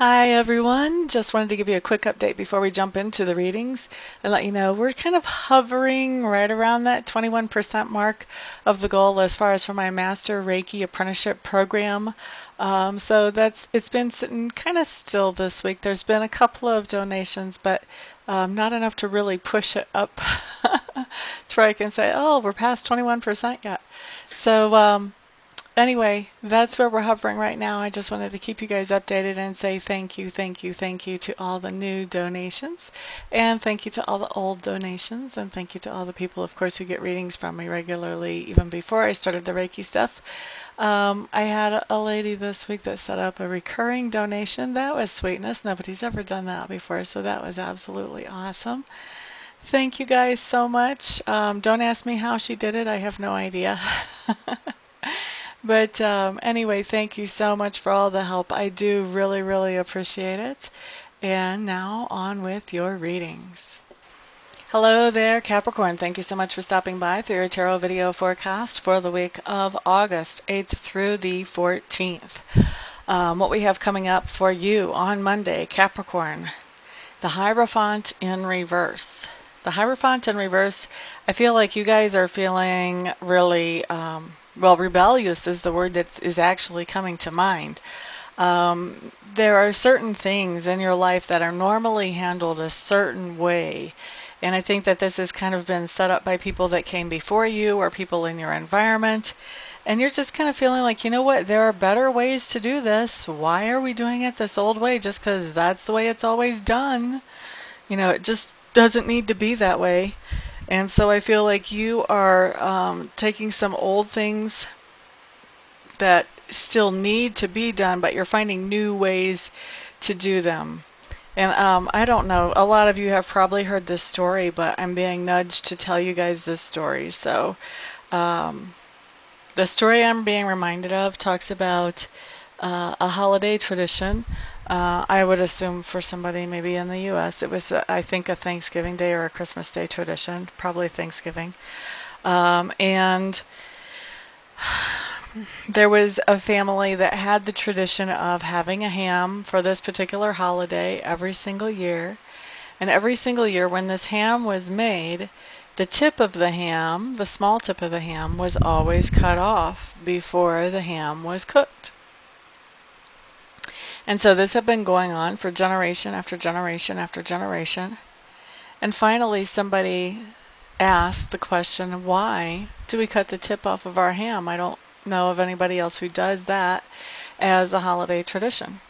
Hi everyone, just wanted to give you a quick update before we jump into the readings and let you know we're kind of hovering right around that 21% mark of the goal as far as for my Master Reiki Apprenticeship Program. It's been sitting kind of still this week. There's been a couple of donations, but not enough to really push it up to where I can say, oh, we're past 21% yet. Anyway, that's where we're hovering right now. I just wanted to keep you guys updated and say thank you, thank you, thank you to all the new donations, and thank you to all the old donations, and thank you to all the people, of course, who get readings from me regularly, even before I started the Reiki stuff. I had a lady this week that set up a recurring donation. That was sweetness. Nobody's ever done that before, so that was absolutely awesome. Thank you guys so much. Don't ask me how she did it. I have no idea. But anyway, thank you so much for all the help. I do really, really appreciate it. And now on with your readings. Hello there, Capricorn. Thank you so much for stopping by through your tarot video forecast for the week of August 8th through the 14th. What we have coming up for you on Monday, Capricorn, the Hierophant in reverse. The Hierophant in reverse, I feel like you guys are feeling really, rebellious is the word that is actually coming to mind. There are certain things in your life that are normally handled a certain way. And I think that this has kind of been set up by people that came before you or people in your environment. And you're just kind of feeling like, you know what, there are better ways to do this. Why are we doing it this old way just because that's the way it's always done? You know, it just doesn't need to be that way. And so I feel like you are taking some old things that still need to be done, but you're finding new ways to do them. And I don't know, a lot of you have probably heard this story, but I'm being nudged to tell you guys this story. So the story I'm being reminded of talks about a holiday tradition. I would assume for somebody maybe in the U.S. it was, I think, a Thanksgiving Day or a Christmas Day tradition, probably Thanksgiving. And there was a family that had the tradition of having a ham for this particular holiday every single year. And every single year when this ham was made, the tip of the ham, the small tip of the ham, was always cut off before the ham was cooked. And so this had been going on for generation after generation after generation. And finally somebody asked the question, why do we cut the tip off of our ham? I don't know of anybody else who does that as a holiday tradition.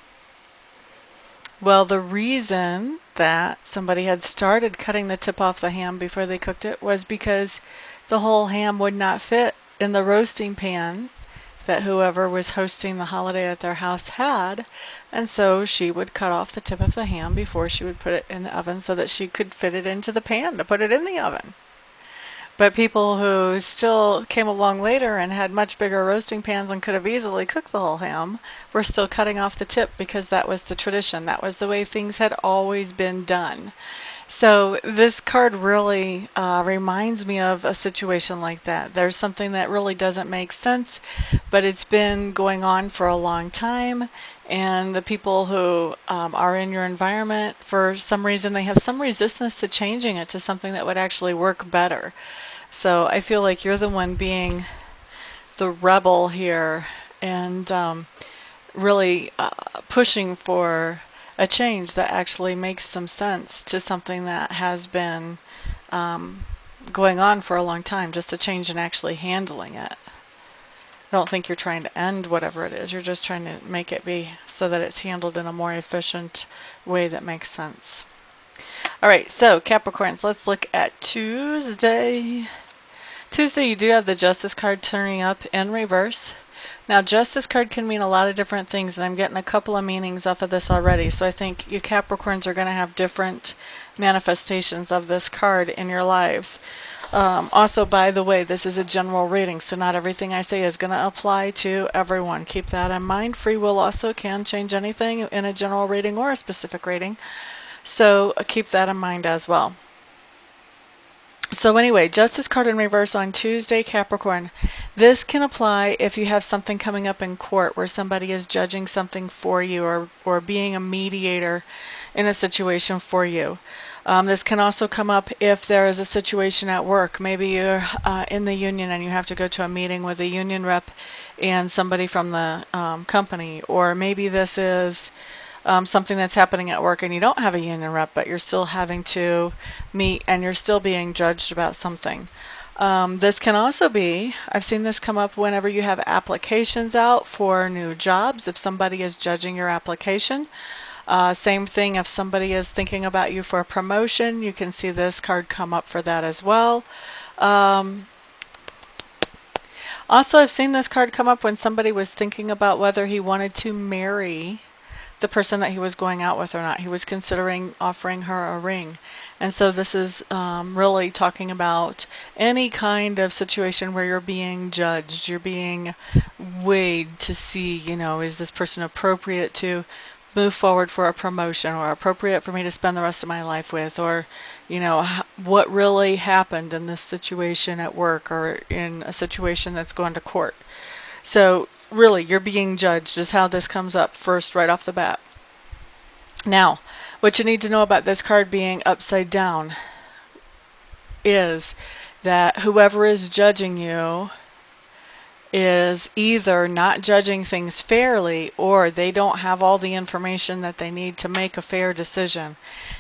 Well, the reason that somebody had started cutting the tip off the ham before they cooked it was because the whole ham would not fit in the roasting pan that whoever was hosting the holiday at their house had, and so she would cut off the tip of the ham before she would put it in the oven so that she could fit it into the pan to put it in the oven. But people who still came along later and had much bigger roasting pans and could have easily cooked the whole ham were still cutting off the tip because that was the tradition. That was the way things had always been done. So this card really reminds me of a situation like that. There's something that really doesn't make sense, but it's been going on for a long time. And the people who are in your environment, for some reason, they have some resistance to changing it to something that would actually work better. So I feel like you're the one being the rebel here and really pushing for a change that actually makes some sense to something that has been going on for a long time, just a change in actually handling it. I don't think you're trying to end whatever it is. You're just trying to make it be so that it's handled in a more efficient way that makes sense. All right, so Capricorns, let's look at Tuesday. Tuesday, you do have the Justice card turning up in reverse. Now, Justice card can mean a lot of different things, and I'm getting a couple of meanings off of this already. So I think you Capricorns are going to have different manifestations of this card in your lives. Also, by the way, this is a general reading, so not everything I say is going to apply to everyone. Keep that in mind. Free will also can change anything in a general reading or a specific reading. So keep that in mind as well. So anyway, Justice card in reverse on Tuesday, Capricorn. This can apply if you have something coming up in court where somebody is judging something for you, or being a mediator in a situation for you. This can also come up if there is a situation at work. Maybe you're in the union and you have to go to a meeting with a union rep and somebody from the company. Or maybe this is something that's happening at work and you don't have a union rep, but you're still having to meet and you're still being judged about something. This can also be, I've seen this come up whenever you have applications out for new jobs, if somebody is judging your application. Same thing if somebody is thinking about you for a promotion, you can see this card come up for that as well. Also, I've seen this card come up when somebody was thinking about whether he wanted to marry the person that he was going out with or not. He was considering offering her a ring. And so this is really talking about any kind of situation where you're being judged, you're being weighed to see, is this person appropriate to move forward for a promotion, or appropriate for me to spend the rest of my life with, or what really happened in this situation at work or in a situation that's going to court. So really, you're being judged is how this comes up first right off the bat. Now, what you need to know about this card being upside down is that whoever is judging you is either not judging things fairly, or they don't have all the information that they need to make a fair decision.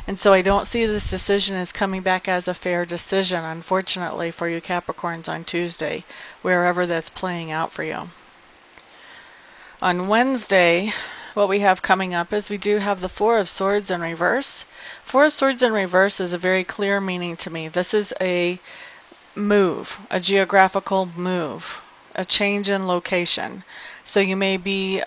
And so I don't see this decision as coming back as a fair decision, unfortunately, for you Capricorns on Tuesday, wherever that's playing out for you. On Wednesday, what we have coming up is we do have the Four of Swords in reverse. Four of Swords in reverse is a very clear meaning to me. This is a move, a geographical move, a change in location. So you may be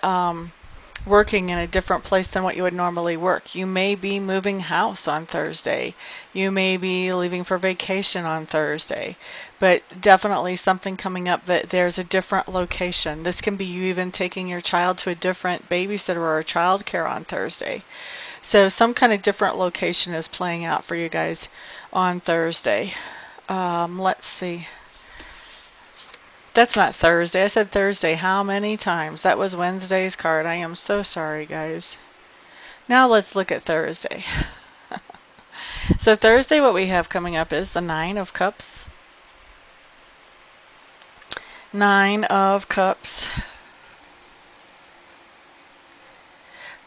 working in a different place than what you would normally work. You may be moving house on Thursday. You may be leaving for vacation on Thursday. But definitely something coming up that there's a different location. This can be you even taking your child to a different babysitter or child care on Thursday. So some kind of different location is playing out for you guys on Thursday. Let's see. That's not Thursday. I said Thursday how many times? That was Wednesday's card. I am so sorry, guys. Now let's look at Thursday. So Thursday, what we have coming up is the Nine of Cups. Nine of Cups.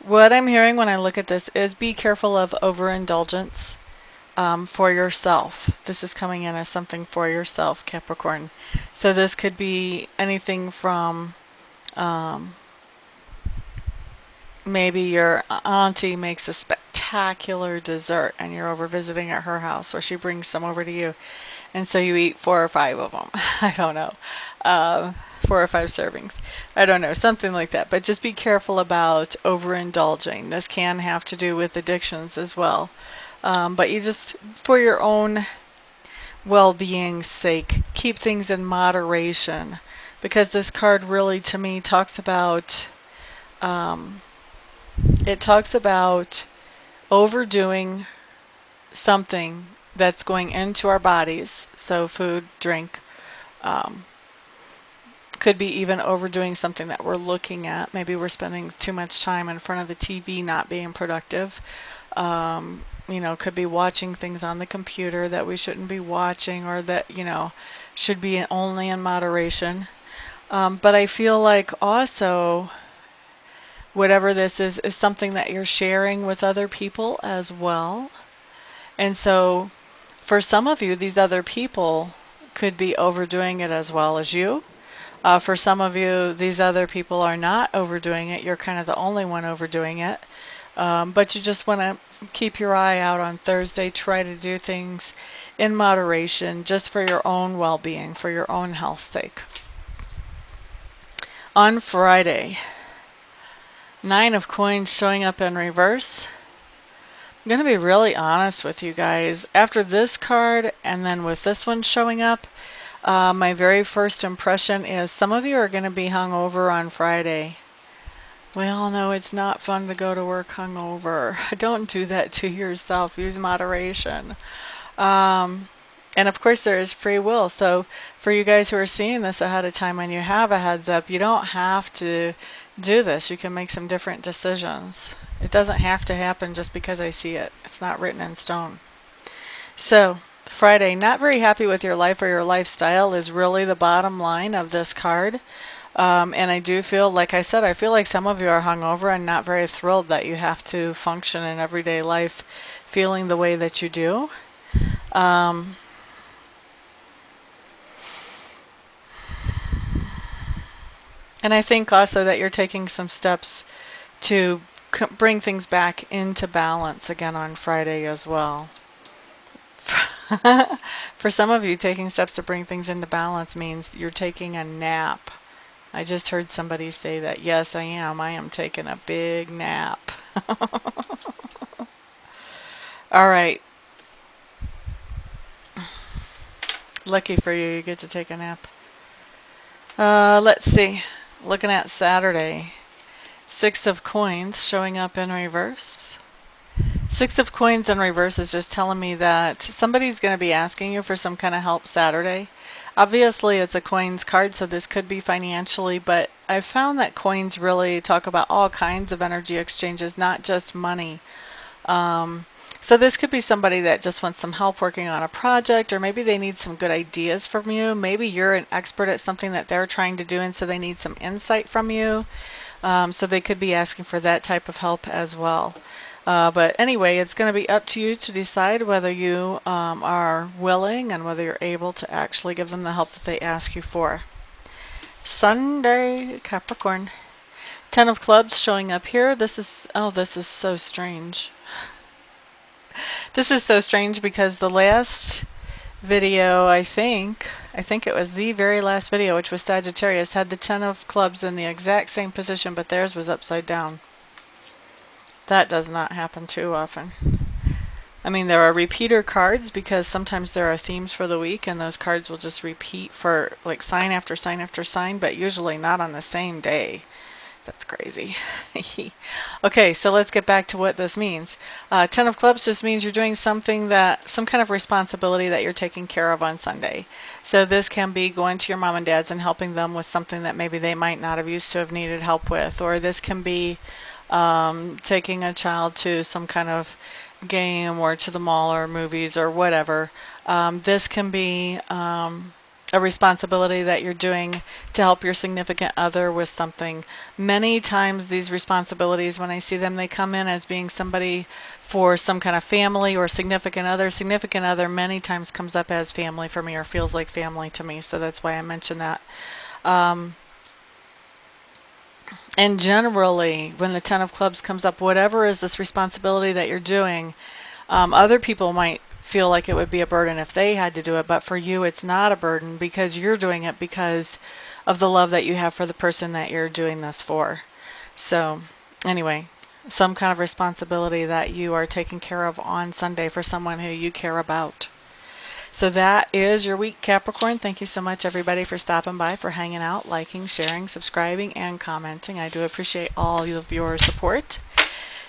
What I'm hearing when I look at this is be careful of overindulgence. For yourself. This is coming in as something for yourself, Capricorn. So this could be anything from maybe your auntie makes a spectacular dessert and you're over visiting at her house, or she brings some over to you, and so you eat 4 or 5 of them. I don't know. 4 or 5 servings. I don't know, something like that. But just be careful about overindulging. This can have to do with addictions as well. But you just, for your own well-being's sake, keep things in moderation, because this card really, to me, talks about overdoing something that's going into our bodies. So food, drink, could be even overdoing something that we're looking at. Maybe we're spending too much time in front of the TV, not being productive. Could be watching things on the computer that we shouldn't be watching, or that, should be only in moderation. But I feel like also, whatever this is something that you're sharing with other people as well. And so for some of you, these other people could be overdoing it as well as you. For some of you, these other people are not overdoing it. You're kind of the only one overdoing it. But you just want to keep your eye out on Thursday. Try to do things in moderation, just for your own well-being, for your own health's sake. On Friday, Nine of Coins showing up in reverse. I'm going to be really honest with you guys. After this card, and then with this one showing up, my very first impression is some of you are going to be hungover on Friday. We all know it's not fun to go to work hungover. Don't do that to yourself. Use moderation. And of course, there is free will. So for you guys who are seeing this ahead of time and you have a heads up, you don't have to do this. You can make some different decisions. It doesn't have to happen just because I see it. It's not written in stone. So Friday, not very happy with your life or your lifestyle is really the bottom line of this card. And I do feel, like I said, I feel like some of you are hungover and not very thrilled that you have to function in everyday life feeling the way that you do. And I think also that you're taking some steps to bring things back into balance again on Friday as well. For some of you, taking steps to bring things into balance means you're taking a nap. I just heard somebody say that. Yes, I am. I am taking a big nap. All right. Lucky for you, you get to take a nap. Let's see. Looking at Saturday. 6 of coins showing up in reverse. 6 of coins in reverse is just telling me that somebody's going to be asking you for some kind of help Saturday. Obviously, it's a coins card, so this could be financially, but I found that coins really talk about all kinds of energy exchanges, not just money. So this could be somebody that just wants some help working on a project, or maybe they need some good ideas from you. Maybe you're an expert at something that they're trying to do, and so they need some insight from you. So they could be asking for that type of help as well. But anyway, it's going to be up to you to decide whether you are willing and whether you're able to actually give them the help that they ask you for. Sunday, Capricorn. 10 of clubs showing up here. This is so strange. This is so strange because the last video, I think it was the very last video, which was Sagittarius, had the 10 of clubs in the exact same position, but theirs was upside down. That does not happen too often. I mean, there are repeater cards because sometimes there are themes for the week, and those cards will just repeat for like sign after sign after sign, but usually not on the same day. That's crazy. Okay, so let's get back to what this means. 10 of clubs just means you're doing something some kind of responsibility that you're taking care of on Sunday. So this can be going to your mom and dad's and helping them with something that maybe they might not have used to have needed help with, or this can be taking a child to some kind of game or to the mall or movies or whatever. This can be a responsibility that you're doing to help your significant other with something. Many times these responsibilities, when I see them, they come in as being somebody for some kind of family or significant other. Significant other many times comes up as family for me or feels like family to me, so that's why I mention that. And generally, when the 10 of clubs comes up, whatever is this responsibility that you're doing, other people might feel like it would be a burden if they had to do it, but for you it's not a burden because you're doing it because of the love that you have for the person that you're doing this for. So anyway, some kind of responsibility that you are taking care of on Sunday for someone who you care about. So that is your week, Capricorn. Thank you so much, everybody, for stopping by, for hanging out, liking, sharing, subscribing, and commenting. I do appreciate all of your support.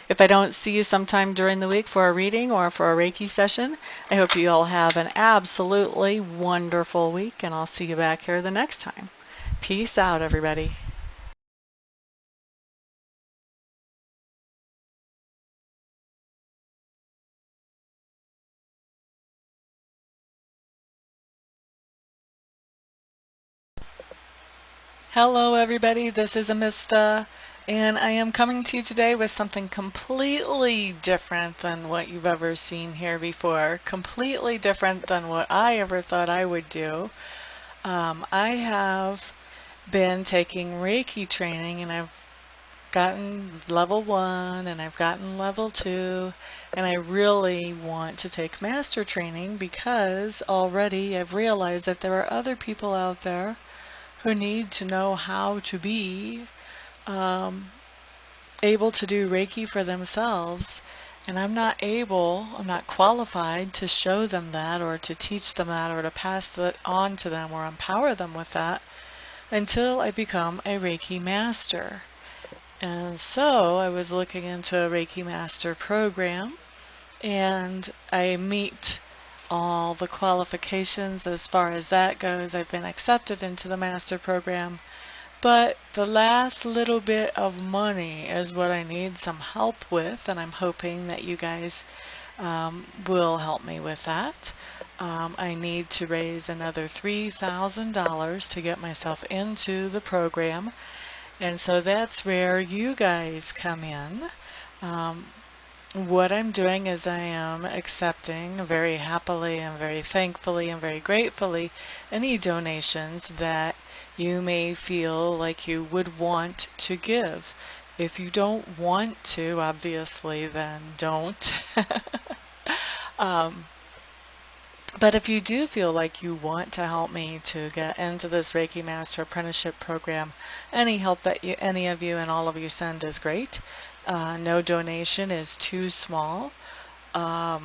If I don't see you sometime during the week for a reading or for a Reiki session, I hope you all have an absolutely wonderful week, and I'll see you back here the next time. Peace out, everybody. Hello, everybody. This is Amista, and I am coming to you today with something completely different than what you've ever seen here before. Completely different than what I ever thought I would do. I have been taking Reiki training, and I've gotten level 1 and I've gotten level 2, and I really want to take master training because already I've realized that there are other people out there who need to know how to be able to do Reiki for themselves, and I'm not qualified to show them that or to teach them that or to pass that on to them or empower them with that until I become a Reiki Master. And so I was looking into a Reiki Master program, and I meet all the qualifications as far as that goes. I've been accepted into the master program, but the last little bit of money is what I need some help with, and I'm hoping that you guys will help me with that. I need to raise another $3,000 to get myself into the program, and so that's where you guys come in. What I'm doing is I am accepting very happily and very thankfully and very gratefully any donations that you may feel like you would want to give. If you don't want to, obviously, then don't. But if you do feel like you want to help me to get into this Reiki Master Apprenticeship Program, any help that any of you and all of you send is great. No donation is too small. I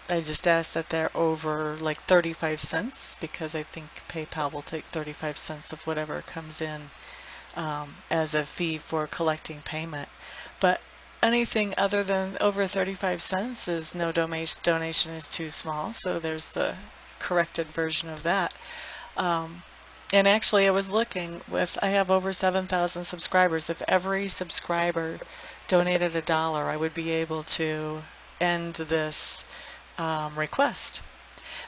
just ask that they're over like 35 cents because I think PayPal will take 35 cents of whatever comes in as a fee for collecting payment. But anything other than over 35 cents is no donation is too small, so there's the corrected version of that. And actually, I was looking I have over 7,000 subscribers. If every subscriber donated $1, I would be able to end this request.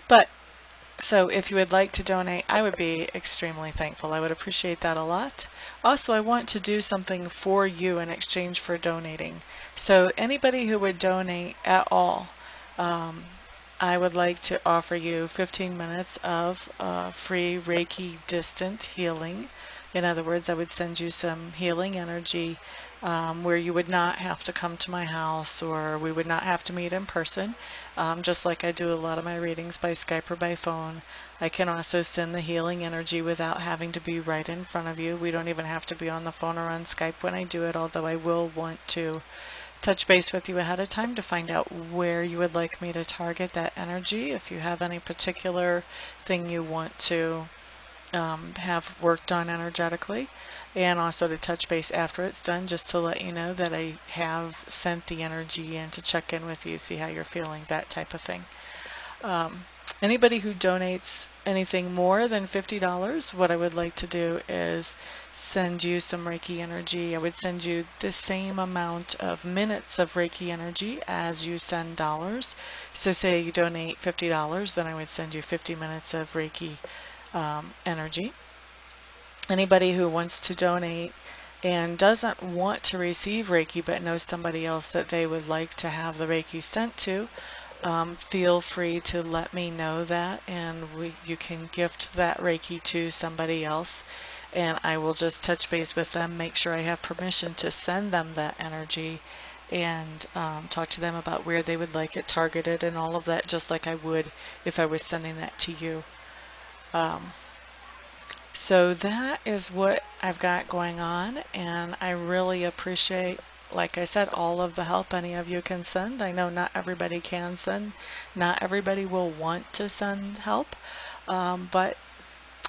But so if you would like to donate, I would be extremely thankful. I would appreciate that a lot. Also, I want to do something for you in exchange for donating. So anybody who would donate at all, I would like to offer you 15 minutes of free Reiki distant healing. In other words, I would send you some healing energy where you would not have to come to my house, or we would not have to meet in person. Just like I do a lot of my readings by Skype or by phone. I can also send the healing energy without having to be right in front of you. We don't even have to be on the phone or on Skype when I do it, although I will want to touch base with you ahead of time to find out where you would like me to target that energy. If you have any particular thing you want to have worked on energetically, and also to touch base after it's done just to let you know that I have sent the energy in to check in with you, see how you're feeling, that type of thing. Anybody who donates anything more than $50, what I would like to do is send you some Reiki energy. I would send you the same amount of minutes of Reiki energy as you send dollars. So say you donate $50, then I would send you 50 minutes of Reiki energy. Anybody who wants to donate and doesn't want to receive Reiki but knows somebody else that they would like to have the Reiki sent to, feel free to let me know that, and you can gift that Reiki to somebody else, and I will just touch base with them, make sure I have permission to send them that energy, and talk to them about where they would like it targeted and all of that, just like I would if I was sending that to you. So that is what I've got going on, and I really appreciate, like I said, all of the help any of you can send. I know not everybody can send, not everybody will want to send help, but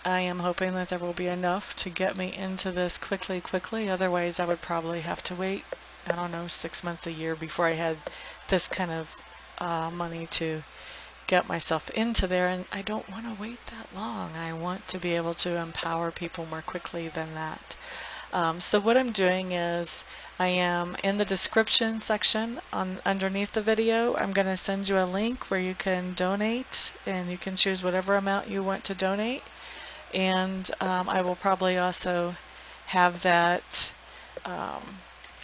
I am hoping that there will be enough to get me into this quickly. Otherwise, I would probably have to wait, I don't know, 6 months, a year before I had this kind of money to get myself into there, and I don't want to wait that long. I want to be able to empower people more quickly than that. So what I'm doing is I am in the description section underneath the video. I'm going to send you a link where you can donate, and you can choose whatever amount you want to donate, and I will probably also have that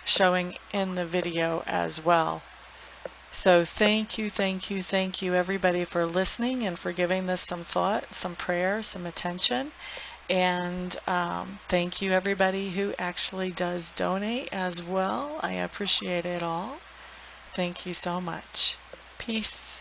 showing in the video as well. So thank you everybody for listening and for giving this some thought, some prayer, some attention. And thank you everybody who actually does donate as well. I appreciate it all. Thank you so much. Peace.